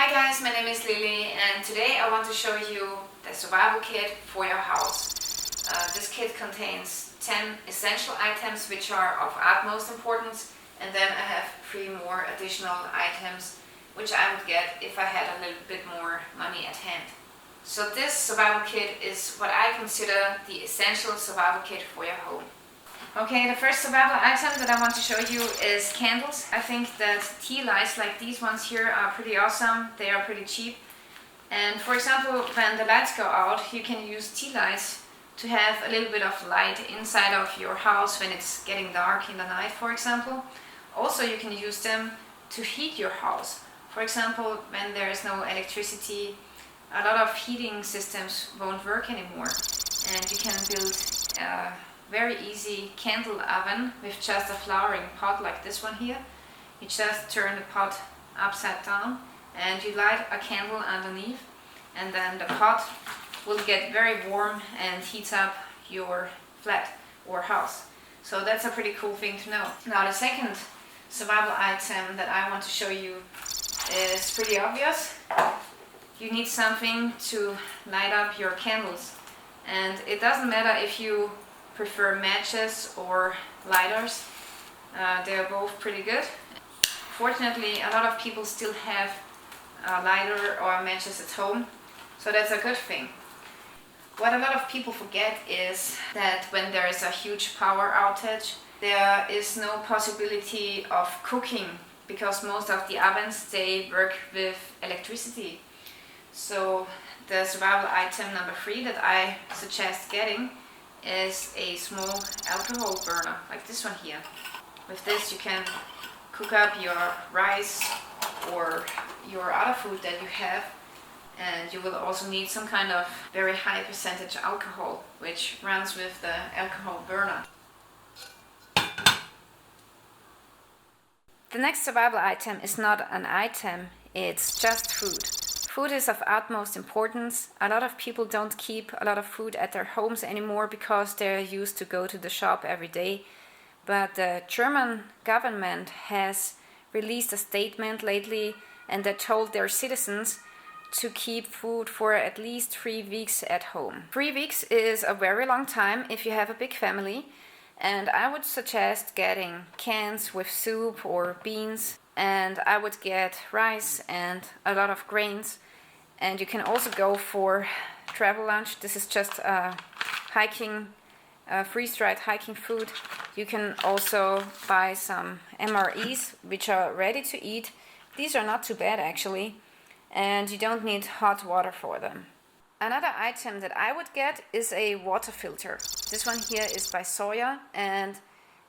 Hi guys, my name is Lilly and today I want to show you the survival kit for your house. This kit contains 10 essential items which are of utmost importance, and then I have 3 more additional items which I would get if I had a little bit more money at hand. So this survival kit is what I consider the essential survival kit for your home. Okay, the first survival item that I want to show you is candles. I think that tea lights like these ones here are pretty awesome. They are pretty cheap. And for example, when the lights go out, you can use tea lights to have a little bit of light inside of your house when it's getting dark in the night, for example. Also, you can use them to heat your house. For example, when there is no electricity, a lot of heating systems won't work anymore. And you can build a very easy candle oven with just a flowering pot like this one here. You just turn the pot upside down and you light a candle underneath, and then the pot will get very warm and heats up your flat or house. So that's a pretty cool thing to know. Now the second survival item that I want to show you is pretty obvious. You need something to light up your candles, and it doesn't matter if you prefer matches or lighters. They're both pretty good. Fortunately, a lot of people still have a lighter or matches at home, so that's a good thing. What a lot of people forget is that when there is a huge power outage, there is no possibility of cooking because most of the ovens, they work with electricity. So the survival item number 3 that I suggest getting is a small alcohol burner like this one here. With this you can cook up your rice or your other food that you have, and you will also need some kind of very high percentage alcohol which runs with the alcohol burner. The next survival item is not an item, it's just food. Food is of utmost importance. A lot of people don't keep a lot of food at their homes anymore because they're used to go to the shop every day. But the German government has released a statement lately, and they told their citizens to keep food for at least 3 weeks at home. 3 weeks is a very long time if you have a big family, and I would suggest getting cans with soup or beans, and I would get rice and a lot of grains. And you can also go for travel lunch. This is just freeze-dried hiking food. You can also buy some MREs, which are ready to eat. These are not too bad actually, and you don't need hot water for them. Another item that I would get is a water filter. This one here is by Soya, and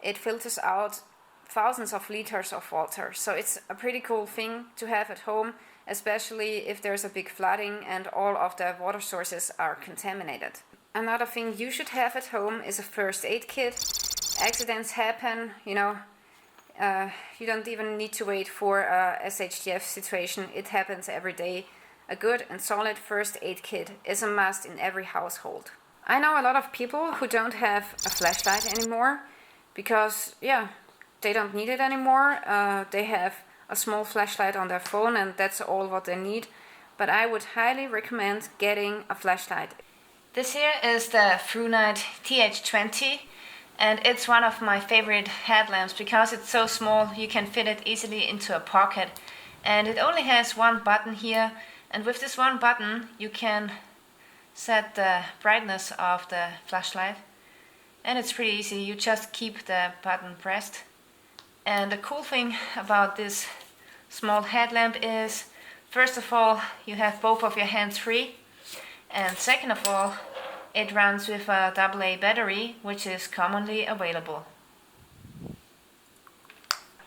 it filters out thousands of liters of water. So it's a pretty cool thing to have at home, especially if there's a big flooding and all of the water sources are contaminated. Another thing you should have at home is a first aid kit. Accidents happen, you don't even need to wait for a SHTF situation. It happens every day. A good and solid first aid kit is a must in every household. I know a lot of people who don't have a flashlight anymore because, they don't need it anymore. They have a small flashlight on their phone and that's all what they need. But I would highly recommend getting a flashlight. This here is the TrueNight TH20, and it's one of my favorite headlamps because it's so small you can fit it easily into a pocket. And it only has one button here, and with this one button you can set the brightness of the flashlight. And it's pretty easy, you just keep the button pressed. And the cool thing about this small headlamp is, first of all, you have both of your hands free, and second of all, it runs with a AA battery, which is commonly available.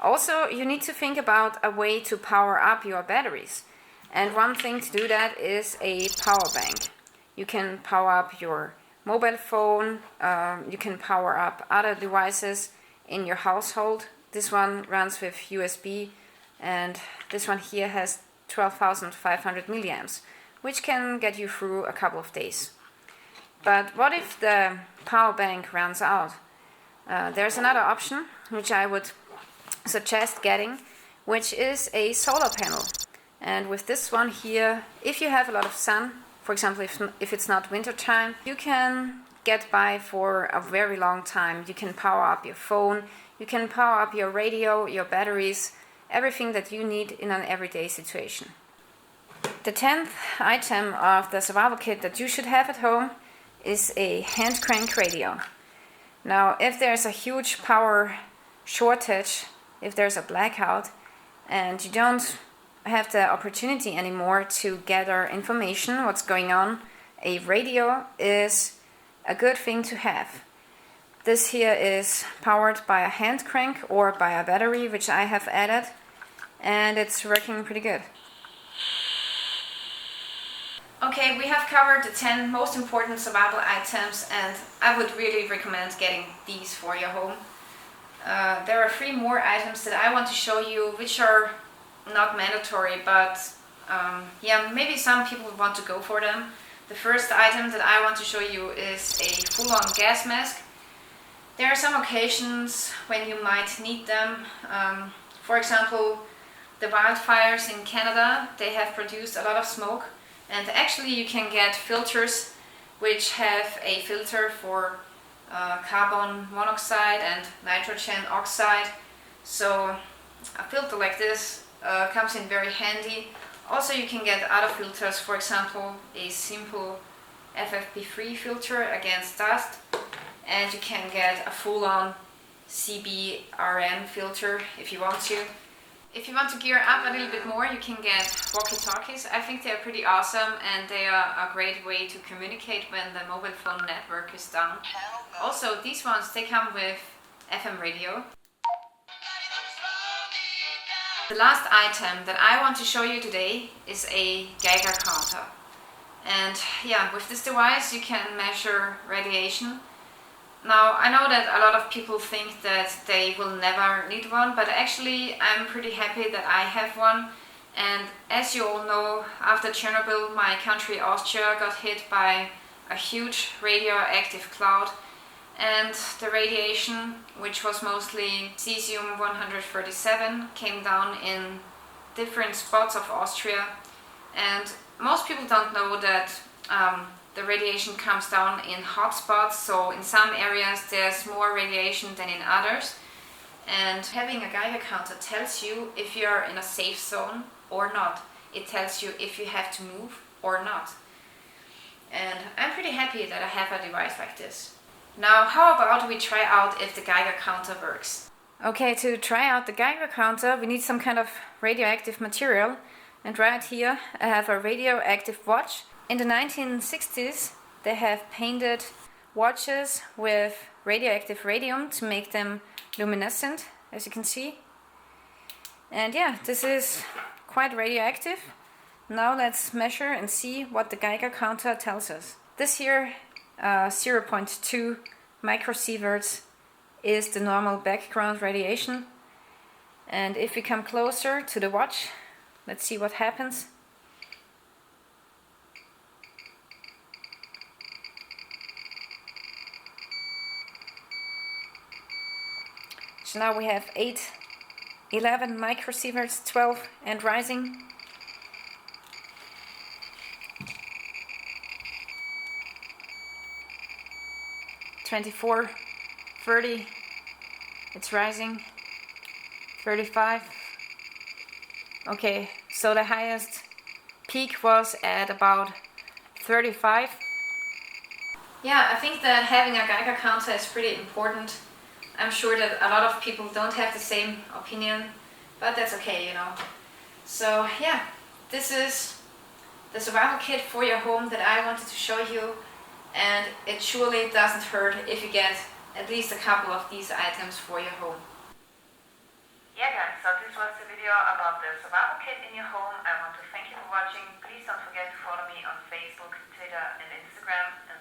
Also, you need to think about a way to power up your batteries, and one thing to do that is a power bank. You can power up your mobile phone, you can power up other devices in your household. This one runs with USB, and this one here has 12,500 milliamps, which can get you through a couple of days. But what if the power bank runs out? There's another option which I would suggest getting, which is a solar panel. And with this one here, if you have a lot of sun, for example, if it's not winter time, you can get by for a very long time. You can power up your phone, you can power up your radio, your batteries, everything that you need in an everyday situation. The 10th item of the survival kit that you should have at home is a hand crank radio. Now, if there's a huge power shortage, if there's a blackout, and you don't have the opportunity anymore to gather information, what's going on, a radio is a good thing to have. This here is powered by a hand crank or by a battery, which I have added, and it's working pretty good. Okay, we have covered the 10 most important survival items, and I would really recommend getting these for your home. There are 3 more items that I want to show you, which are not mandatory, but yeah, maybe some people want to go for them. The first item that I want to show you is a full-on gas mask. There are some occasions when you might need them. For example, the wildfires in Canada, they have produced a lot of smoke, and actually you can get filters which have a filter for carbon monoxide and nitrogen oxide. So a filter like this comes in very handy. Also, you can get other filters, for example a simple FFP3 filter against dust, and you can get a full-on CBRN filter if you want to. If you want to gear up a little bit more, you can get walkie talkies. I think they're pretty awesome, and they are a great way to communicate when the mobile phone network is down. Also, these ones, they come with FM radio. The last item that I want to show you today is a Geiger counter. And yeah, with this device you can measure radiation. Now, I know that a lot of people think that they will never need one, but actually I'm pretty happy that I have one. And as you all know, after Chernobyl, my country Austria got hit by a huge radioactive cloud, and the radiation, which was mostly cesium-137, came down in different spots of Austria. And most people don't know that the radiation comes down in hot spots, so in some areas there's more radiation than in others. And having a Geiger counter tells you if you're in a safe zone or not. It tells you if you have to move or not. And I'm pretty happy that I have a device like this. Now, how about we try out if the Geiger counter works? Okay, to try out the Geiger counter we need some kind of radioactive material. And right here I have a radioactive watch. In the 1960s they have painted watches with radioactive radium to make them luminescent, as you can see. And yeah, this is quite radioactive. Now let's measure and see what the Geiger counter tells us. This here 0.2 microsieverts is the normal background radiation. And if we come closer to the watch, let's see what happens. So now we have 8, 11 microsieverts, 12 and rising. $24, $30, it's rising, $35. Okay, so the highest peak was at about $35. Yeah, I think that having a Geiger counter is pretty important. I'm sure that a lot of people don't have the same opinion, but that's okay, you know. So yeah, this is the survival kit for your home that I wanted to show you. And it surely doesn't hurt if you get at least a couple of these items for your home. Yeah guys, so this was the video about the survival kit in your home. I want to thank you for watching. Please don't forget to follow me on Facebook, Twitter and Instagram.